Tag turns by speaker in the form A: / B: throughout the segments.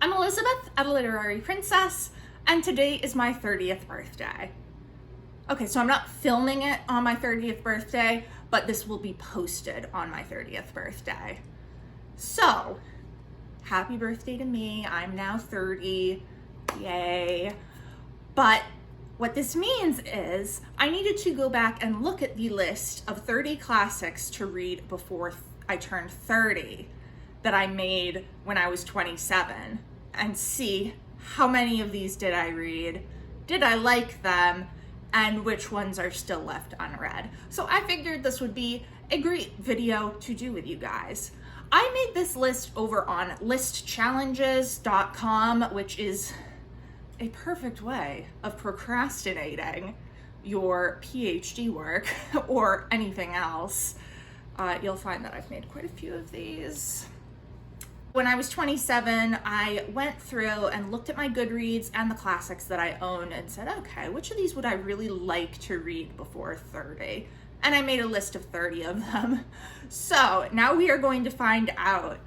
A: I'm Elizabeth, a literary princess, and today is my 30th birthday. Okay, so I'm not filming it on my 30th birthday, but this will be posted on my 30th birthday. So, happy birthday to me. I'm now 30, yay. But what this means is I needed to go back and look at the list of 30 classics to read before I turned 30 that I made when I was 27 and see how many of these did I read, did I like them, and which ones are still left unread. So I figured this would be a great video to do with you guys. I made this list over on listchallenges.com, which is a perfect way of procrastinating your PhD work or anything else. You'll find that I've made quite a few of these. When I was 27, I went through and looked at my Goodreads and the classics that I own and said, okay, which of these would I really like to read before 30? And I made a list of 30 of them. So now we are going to find out,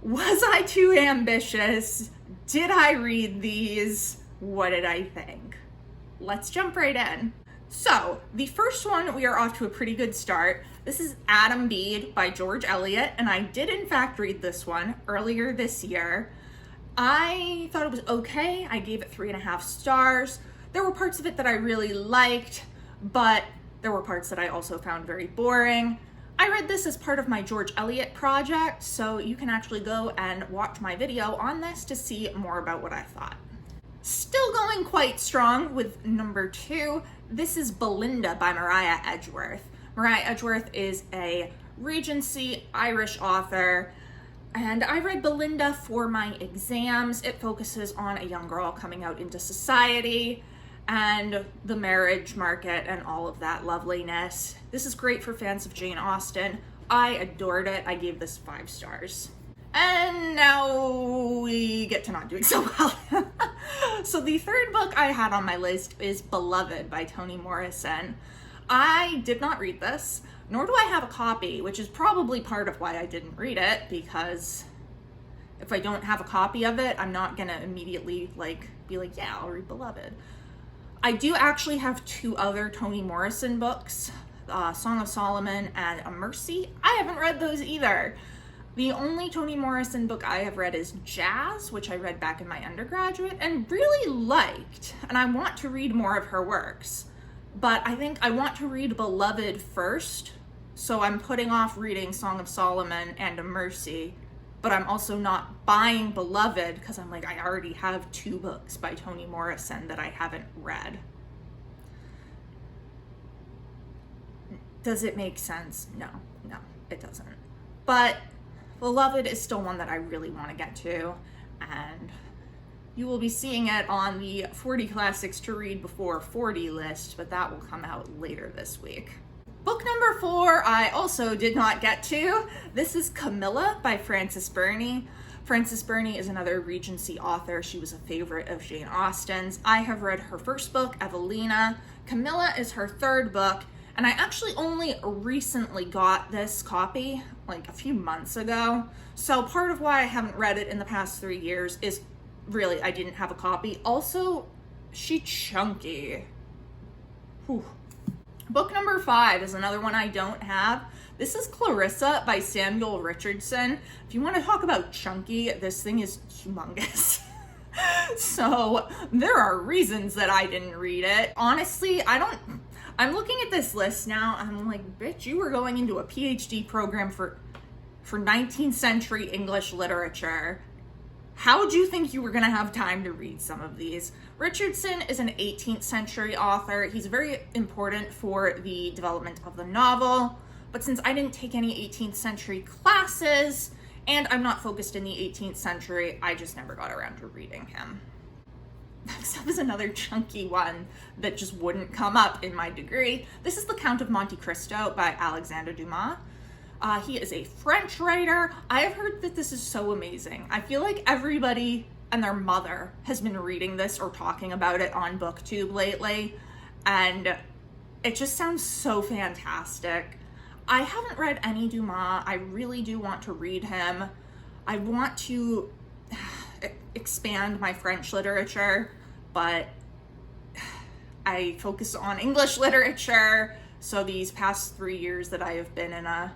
A: was I too ambitious? Did I read these? What did I think? Let's jump right in. So the first one, we are off to a pretty good start. This is Adam Bede by George Eliot, and I did in fact read this one earlier this year. I thought it was okay. I gave it 3.5 stars. There were parts of it that I really liked, but there were parts that I also found very boring. I read this as part of my George Eliot project, so you can actually go and watch my video on this to see more about what I thought. Still going quite strong with number 2. This is Belinda by Maria Edgeworth. Maria Edgeworth is a Regency Irish author, and I read Belinda for my exams. It focuses on a young girl coming out into society and the marriage market and all of that loveliness. This is great for fans of Jane Austen. I adored it. I gave this 5 stars. And now we get to not doing so well. So the third book I had on my list is Beloved by Toni Morrison. I did not read this, nor do I have a copy, which is probably part of why I didn't read it, because if I don't have a copy of it, I'm not gonna immediately be like, yeah, I'll read Beloved. I do actually have 2 other Toni Morrison books, Song of Solomon and A Mercy. I haven't read those either. The only Toni Morrison book I have read is Jazz, which I read back in my undergraduate and really liked, and I want to read more of her works. But I think I want to read Beloved first, so I'm putting off reading Song of Solomon and A Mercy, but I'm also not buying Beloved because I'm like, I already have 2 books by Toni Morrison that I haven't read. Does it make sense? No, it doesn't. But Beloved is still one that I really want to get to, and you will be seeing it on the 40 classics to read before 40 list, but that will come out later this week. Book number 4 I also did not get to. This is Camilla by Frances Burney. Frances Burney is another Regency author. She was a favorite of Jane Austen's. I have read her first book, Evelina. Camilla is her 3rd book, and I actually only recently got this copy, like a few months ago. So part of why I haven't read it in the past 3 years is really I didn't have a copy. Also, she's chunky. Whew. Book number 5 is another one I don't have. This is Clarissa by Samuel Richardson. If you want to talk about chunky, this thing is humongous. So there are reasons that I didn't read it. Honestly, I'm looking at this list now, and I'm like, bitch, you were going into a PhD program for 19th century English literature. How would you think you were gonna have time to read some of these? Richardson is an 18th century author. He's very important for the development of the novel, but since I didn't take any 18th century classes, and I'm not focused in the 18th century, I just never got around to reading him. Next up is another chunky one that just wouldn't come up in my degree. This is The Count of Monte Cristo by Alexandre Dumas. He is a French writer. I have heard that this is so amazing. I feel like everybody and their mother has been reading this or talking about it on BookTube lately, and it just sounds so fantastic. I haven't read any Dumas. I really do want to read him. I want to expand my French literature, but I focus on English literature. So these past 3 years that I have been in a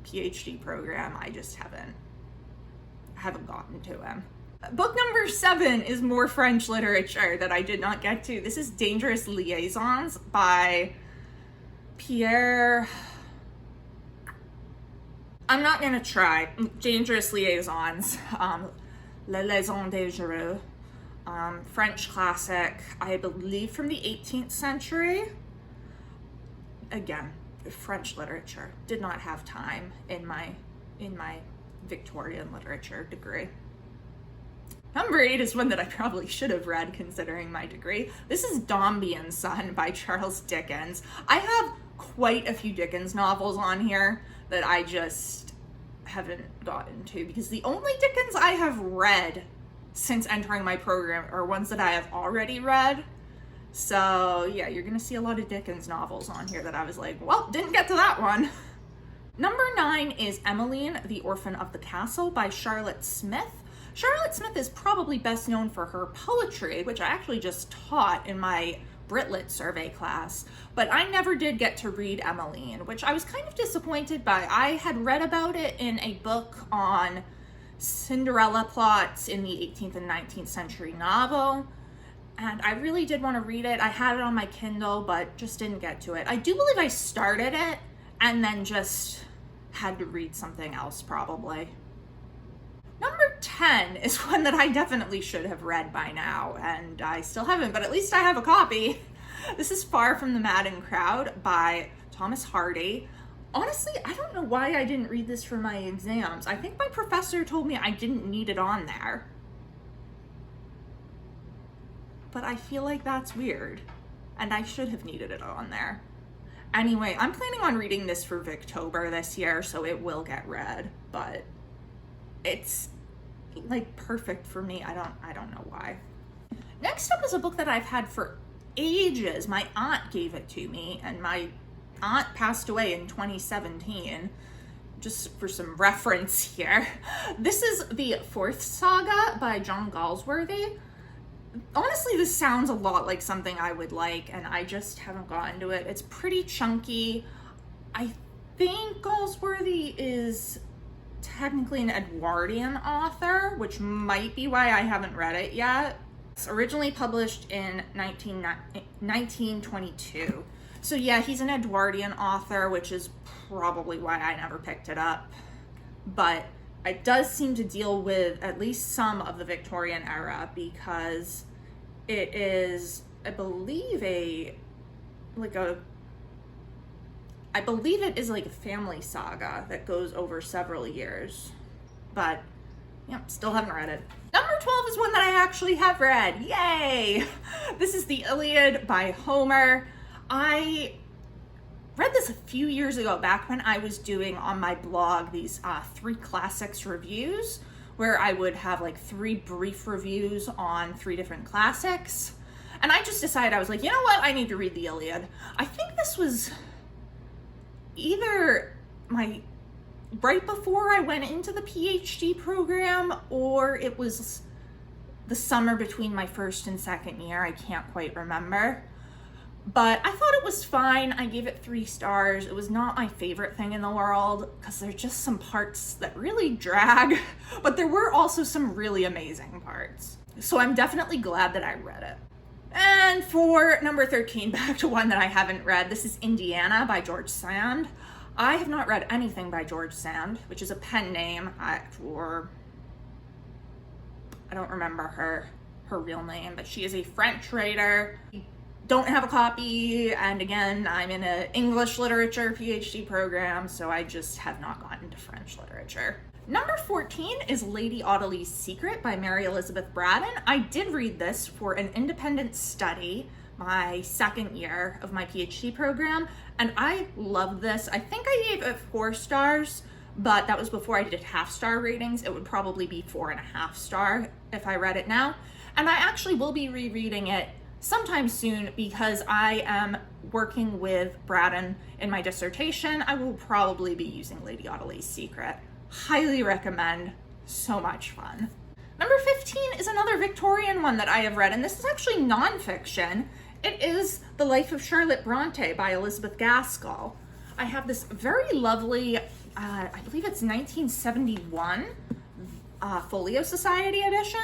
A: PhD program, I just haven't gotten to him. Book number 7 is more French literature that I did not get to. This is Dangerous Liaisons by Pierre. I'm not gonna try. Dangerous Liaisons. Les Liaisons Dangereuses. French classic, I believe from the 18th century. Again, French literature. Did not have time in my Victorian literature degree. Number 8 is one that I probably should have read considering my degree. This is Damians Son by Charles Dickens. I have quite a few Dickens novels on here that I just haven't gotten to because the only Dickens I have read since entering my program are ones that I have already read. So yeah, you're gonna see a lot of Dickens novels on here that I was like, well, didn't get to that one. Number 9 is Emmeline, the Orphan of the Castle by Charlotte Smith. Charlotte Smith is probably best known for her poetry, which I actually just taught in my Brit-Lit survey class, but I never did get to read Emmeline, which I was kind of disappointed by. I had read about it in a book on Cinderella plots in the 18th and 19th century novel, and I really did want to read it. I had it on my Kindle, but just didn't get to it. I do believe I started it and then just had to read something else probably. Number 10 is one that I definitely should have read by now, and I still haven't, but at least I have a copy. This is Far from the Madden Crowd by Thomas Hardy. Honestly, I don't know why I didn't read this for my exams. I think my professor told me I didn't need it on there. But I feel like that's weird, and I should have needed it on there. Anyway, I'm planning on reading this for Victober this year, so it will get read, but it's like perfect for me. I don't know why. Next up is a book that I've had for ages. My aunt gave it to me, and my aunt passed away in 2017. Just for some reference here. This is the Fourth Saga by John Galsworthy. Honestly, this sounds a lot like something I would like, and I just haven't gotten to it. It's pretty chunky. I think Galsworthy is technically an Edwardian author, which might be why I haven't read it yet. It's originally published in 1922. So yeah, he's an Edwardian author, which is probably why I never picked it up. But it does seem to deal with at least some of the Victorian era because it is, I believe it is like a family saga that goes over several years. But yeah, still haven't read it. Number 12 is one that I actually have read. Yay! This is the Iliad by Homer. I read this a few years ago, back when I was doing on my blog these 3 classics reviews, where I would have like 3 brief reviews on 3 different classics. And I just decided, I was like, you know what? I need to read the Iliad. I think this was either right before I went into the PhD program, or it was the summer between my first and second year. I can't quite remember. But I thought it was fine. I gave it 3 stars. It was not my favorite thing in the world because there's just some parts that really drag, but there were also some really amazing parts. So I'm definitely glad that I read it. And for number 13, back to one that I haven't read, this is Indiana by George Sand. I have not read anything by George Sand, which is a pen name for, I don't remember her real name, but she is a French writer. Don't have a copy, and again, I'm in an English literature PhD program, so I just have not gotten to French literature. Number 14 is Lady Oddly's Secret by Mary Elizabeth Braddon. I did read this for an independent study my second year of my PhD program, and I loved this. I think I gave it 4 stars, but that was before I did half-star ratings. It would probably be 4.5 star if I read it now, and I actually will be rereading it sometime soon because I am working with Braddon in my dissertation. I will probably be using Lady Oddly's Secret. Highly recommend. So much fun. Number 15 is another Victorian one that I have read, and this is actually nonfiction. It is The Life of Charlotte Bronte by Elizabeth Gaskell. I have this very lovely, I believe it's 1971 Folio Society edition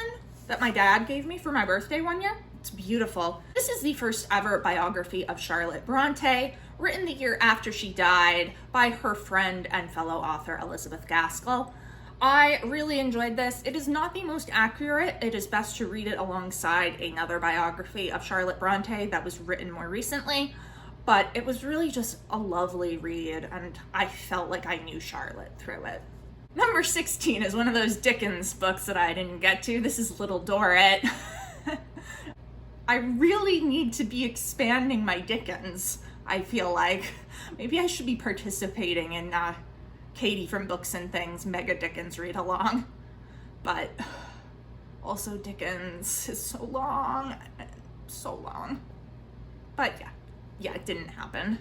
A: that my dad gave me for my birthday one year. It's beautiful. This is the first ever biography of Charlotte Bronte, written the year after she died by her friend and fellow author Elizabeth Gaskell. I really enjoyed this. It is not the most accurate. It is best to read it alongside another biography of Charlotte Bronte that was written more recently, but it was really just a lovely read, and I felt like I knew Charlotte through it. Number 16 is one of those Dickens books that I didn't get to. This is Little Dorrit. I really need to be expanding my Dickens, I feel like. Maybe I should be participating in Katie from Books and Things Mega Dickens read along. But also Dickens is so long. But yeah, it didn't happen.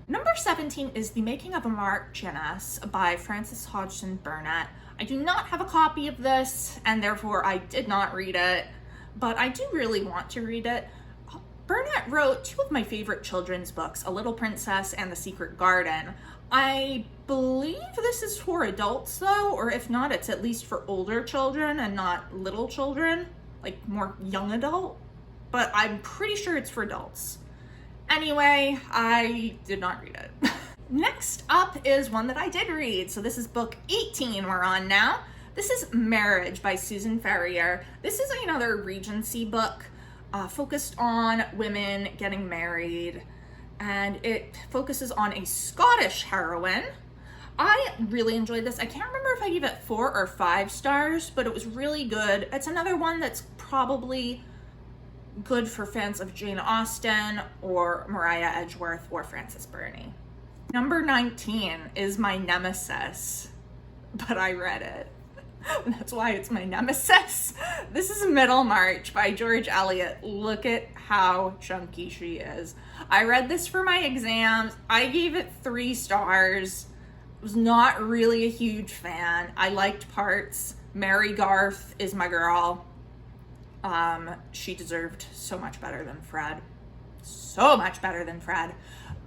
A: Number 17 is The Making of a Marchioness by Frances Hodgson Burnett. I do not have a copy of this, and therefore I did not read it, but I do really want to read it. Burnett wrote two of my favorite children's books, A Little Princess and The Secret Garden. I believe this is for adults though, or if not, it's at least for older children and not little children, like more young adult, but I'm pretty sure it's for adults. Anyway, I did not read it. Next up is one that I did read. So this is book 18 we're on now. This is Marriage by Susan Ferrier. This is another Regency book focused on women getting married, and it focuses on a Scottish heroine. I really enjoyed this. I can't remember if I gave it 4 or 5 stars, but it was really good. It's another one that's probably good for fans of Jane Austen or Maria Edgeworth or Frances Burney. Number 19 is my nemesis, but I read it. That's why it's my nemesis. This is Middlemarch by George Eliot. Look at how chunky she is. I read this for my exams. I gave it 3 stars. Was not really a huge fan. I liked parts. Mary Garth is my girl. She deserved so much better than Fred. So much better than Fred.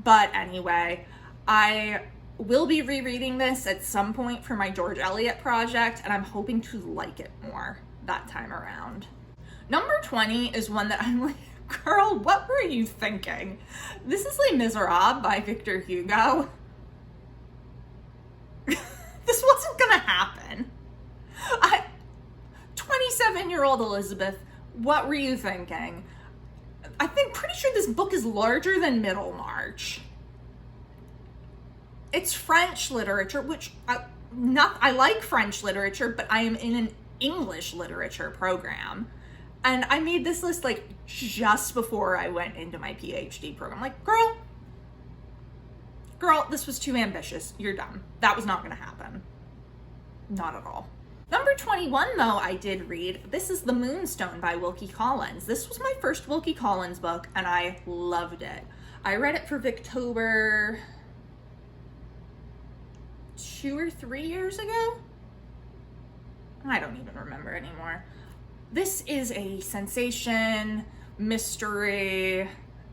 A: But anyway, I will be rereading this at some point for my George Eliot project, and I'm hoping to like it more that time around. Number 20 is one that I'm like, girl, what were you thinking? This is Les Miserables by Victor Hugo. This wasn't gonna happen. 27-year-old Elizabeth, what were you thinking? Pretty sure this book is larger than Middlemarch. It's French literature, which I like French literature, but I am in an English literature program. And I made this list like just before I went into my PhD program. Like, girl, this was too ambitious. You're done. That was not going to happen. Not at all. Number 21, though, I did read. This is The Moonstone by Wilkie Collins. This was my first Wilkie Collins book, and I loved it. I read it for Victober 2 or 3 years ago? I don't even remember anymore. This is a sensation, mystery.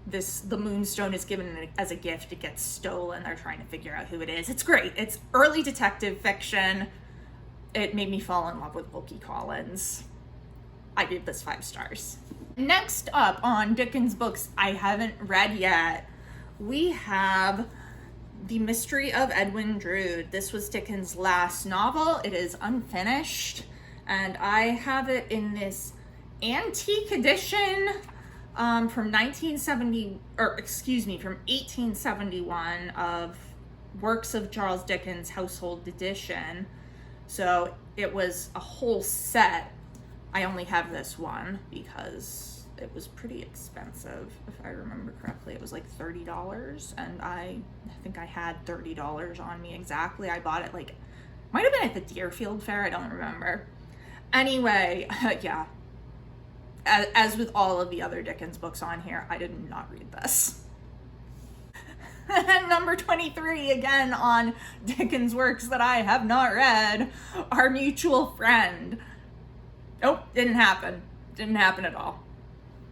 A: The Moonstone is given as a gift. It gets stolen. They're trying to figure out who it is. It's great. It's early detective fiction. It made me fall in love with Wilkie Collins. I gave this 5 stars. Next up on Dickens books I haven't read yet, we have The Mystery of Edwin Drood. This was Dickens' last novel. It is unfinished, and I have it in this antique edition from 1871 of Works of Charles Dickens Household Edition. So it was a whole set. I only have this one because it was pretty expensive. If I remember correctly, it was like $30, and I think I had $30 on me exactly. I bought it might have been at the Deerfield Fair, I don't remember. Anyway, yeah. As with all of the other Dickens books on here, I did not read this. Number 23, again on Dickens works that I have not read, Our Mutual Friend. Nope, didn't happen. Didn't happen at all.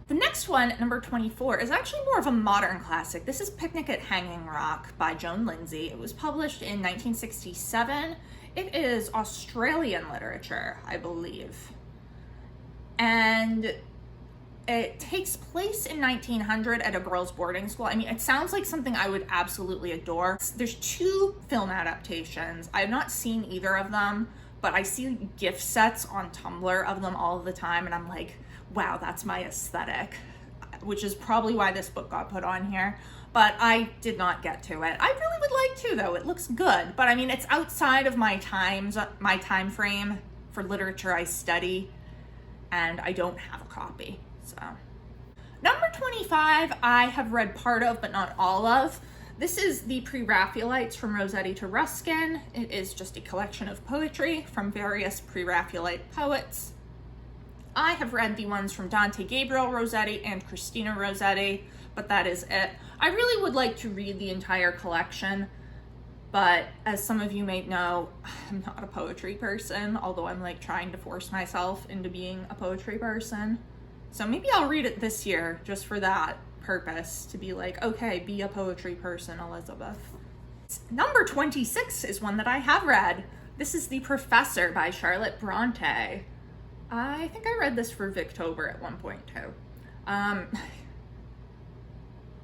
A: The next one, number 24, is actually more of a modern classic. This is Picnic at Hanging Rock by Joan Lindsay. It was published in 1967. It is Australian literature, I believe. And it takes place in 1900 at a girls' boarding school. I mean, it sounds like something I would absolutely adore. There's 2 film adaptations. I've not seen either of them, but I see gift sets on Tumblr of them all the time, and I'm like, wow, that's my aesthetic, which is probably why this book got put on here. But I did not get to it. I really would like to, though. It looks good, but I mean, it's outside of my time frame for literature I study, and I don't have a copy. So, number 25, I have read part of, but not all of. This is the PreRaphaelites from Rossetti to Ruskin. It is just a collection of poetry from various PreRaphaelite poets. I have read the ones from Dante Gabriel Rossetti and Christina Rossetti, but that is it. I really would like to read the entire collection, but as some of you may know, I'm not a poetry person, although I'm like trying to force myself into being a poetry person. So maybe I'll read it this year just for that purpose, to be like, okay, be a poetry person, Elizabeth. Number 26 is one that I have read. This is The Professor by Charlotte Bronte. I think I read this for Victober at one point too.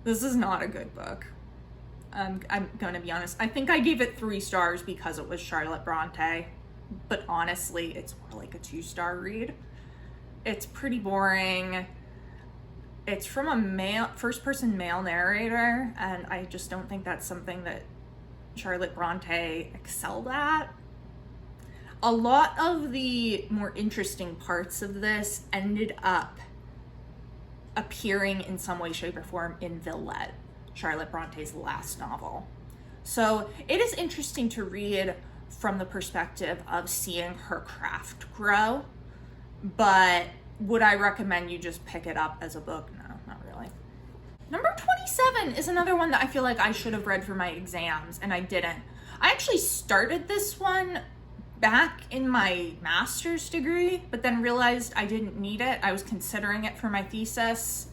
A: This is not a good book. I'm going to be honest. I think I gave it 3 stars because it was Charlotte Bronte, but honestly, it's more like a 2-star read. It's pretty boring. It's from a first-person male narrator, and I just don't think that's something that Charlotte Bronte excelled at. A lot of the more interesting parts of this ended up appearing in some way, shape, or form in Villette, Charlotte Bronte's last novel. So it is interesting to read from the perspective of seeing her craft grow, but would I recommend you just pick it up as a book? No, not really. Number 27 is another one that I feel like I should have read for my exams, and I didn't. I actually started this one back in my master's degree, but then realized I didn't need it. I was considering it for my thesis,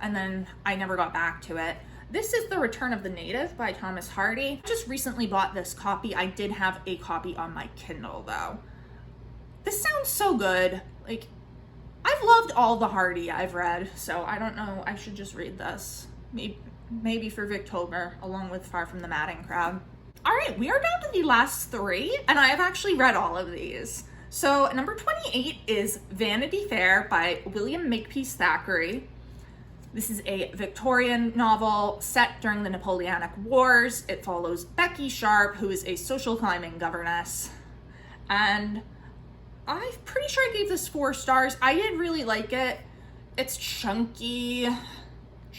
A: and then I never got back to it. This is The Return of the Native by Thomas Hardy. I just recently bought this copy. I did have a copy on my Kindle though. This sounds so good. Like, I've loved all the Hardy I've read, so I don't know, I should just read this. Maybe for Victober, along with Far from the Madden Crowd. All right, we are down to the last 3, and I have actually read all of these. So number 28 is Vanity Fair by William Makepeace Thackeray. This is a Victorian novel set during the Napoleonic Wars. It follows Becky Sharp, who is a social climbing governess. And I'm pretty sure I gave this 4 stars. I did really like it. It's chunky.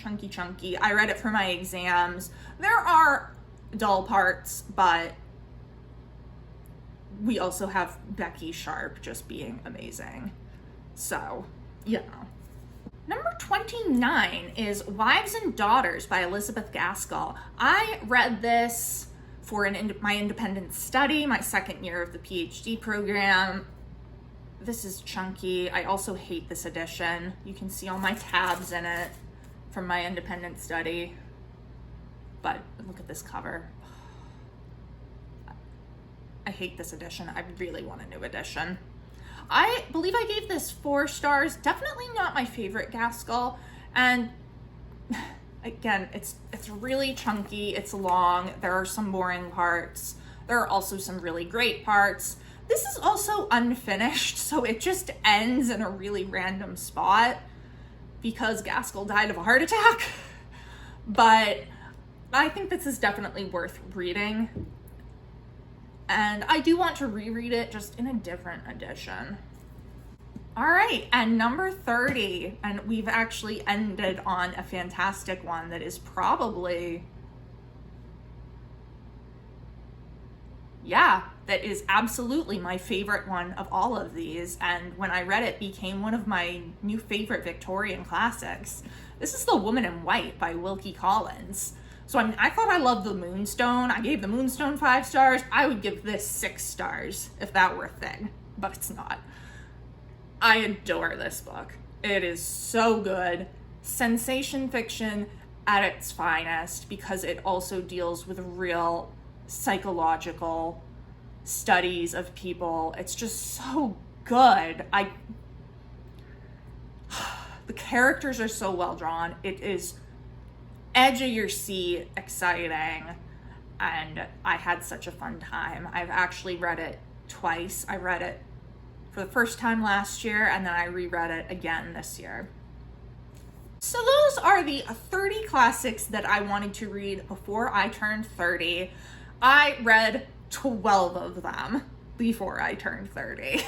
A: I read it for my exams. There are dull parts, but we also have Becky Sharp just being amazing. So, you know. Number 29 is Wives and Daughters by Elizabeth Gaskell. I read this for my independent study, my second year of the PhD program. This is chunky. I also hate this edition. You can see all my tabs in it from my independent study. But look at this cover. I hate this edition. I really want a new edition. I believe I gave this 4 stars. Definitely not my favorite Gaskell. And again, it's really chunky. It's long. There are some boring parts. There are also some really great parts. This is also unfinished, so it just ends in a really random spot because Gaskell died of a heart attack. But I think this is definitely worth reading. And I do want to reread it just in a different edition. All right, and number 30, and we've actually ended on a fantastic one that is probably, that is absolutely my favorite one of all of these. And when I read it, became one of my new favorite Victorian classics. This is The Woman in White by Wilkie Collins. So I mean, I thought I loved the Moonstone. I gave the Moonstone 5 stars. I would give this 6 stars if that were a thing, but it's not. I adore this book. It is so good. Sensation fiction at its finest, because it also deals with real psychological studies of people. It's just so good. The characters are so well drawn. It is edge of your seat, exciting, and I had such a fun time. I've actually read it twice. I read it for the first time last year, and then I reread it again this year. So those are the 30 classics that I wanted to read before I turned 30. I read 12 of them before I turned 30.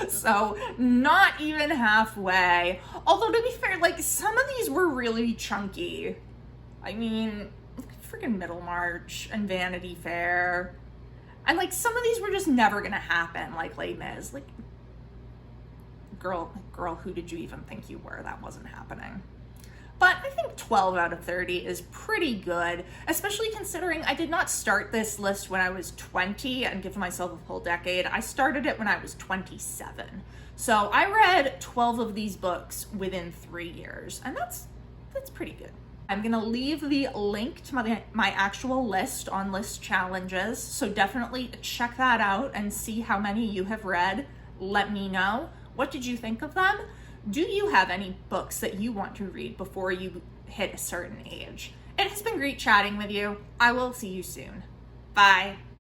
A: So not even halfway. Although, to be fair, like, some of these were really chunky. I mean, freaking Middlemarch and Vanity Fair. And, like, some of these were just never gonna happen, like Les Mis. Like, girl, who did you even think you were? That wasn't happening. But I think 12 out of 30 is pretty good, especially considering I did not start this list when I was 20 and give myself a full decade. I started it when I was 27. So I read 12 of these books within 3 years, and that's pretty good. I'm gonna leave the link to my actual list on List Challenges, so definitely check that out and see how many you have read. Let me know. What did you think of them? Do you have any books that you want to read before you hit a certain age? It has been great chatting with you. I will see you soon. Bye.